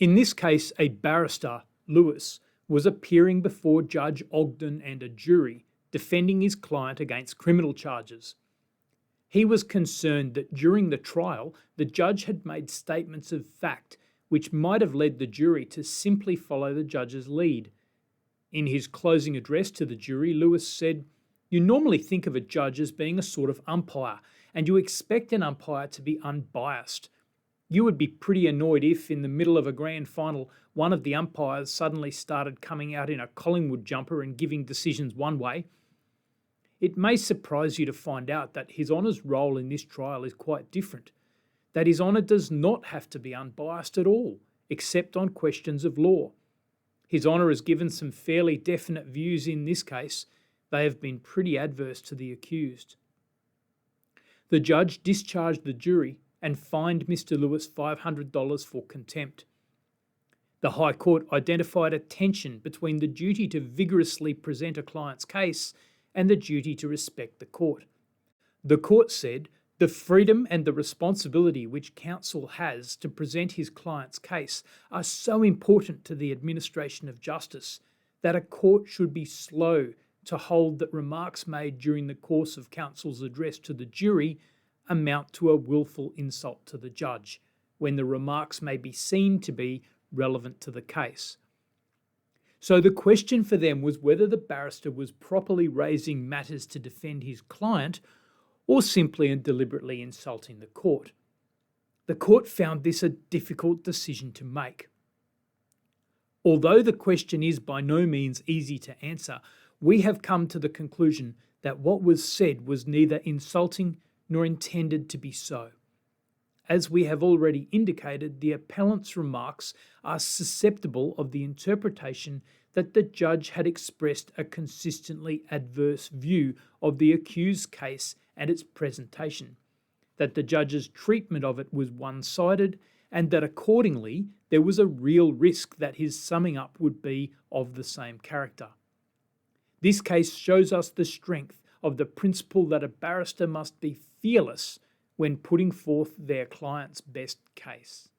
In this case, a barrister, Lewis, was appearing before Judge Ogden and a jury, defending his client against criminal charges. He was concerned that during the trial, the judge had made statements of fact which might have led the jury to simply follow the judge's lead. In his closing address to the jury, Lewis said, "You normally think of a judge as being a sort of umpire, and you expect an umpire to be unbiased. You would be pretty annoyed if, in the middle of a grand final, one of the umpires suddenly started coming out in a Collingwood jumper and giving decisions one way. It may surprise you to find out that His Honour's role in this trial is quite different, that His Honour does not have to be unbiased at all, except on questions of law. His Honour has given some fairly definite views in this case. They have been pretty adverse to the accused." The judge discharged the jury and fined Mr. Lewis $500 for contempt. The High Court identified a tension between the duty to vigorously present a client's case and the duty to respect the court. The court said the freedom and the responsibility which counsel has to present his client's case are so important to the administration of justice that a court should be slow to hold that remarks made during the course of counsel's address to the jury amount to a willful insult to the judge, when the remarks may be seen to be relevant to the case. So the question for them was whether the barrister was properly raising matters to defend his client or simply and deliberately insulting the court. The court found this a difficult decision to make. Although the question is by no means easy to answer, we have come to the conclusion that what was said was neither insulting nor intended to be so. As we have already indicated, the appellant's remarks are susceptible of the interpretation that the judge had expressed a consistently adverse view of the accused's case and its presentation, that the judge's treatment of it was one-sided, and that accordingly there was a real risk that his summing up would be of the same character. This case shows us the strength of the principle that a barrister must be fearless when putting forth their client's best case.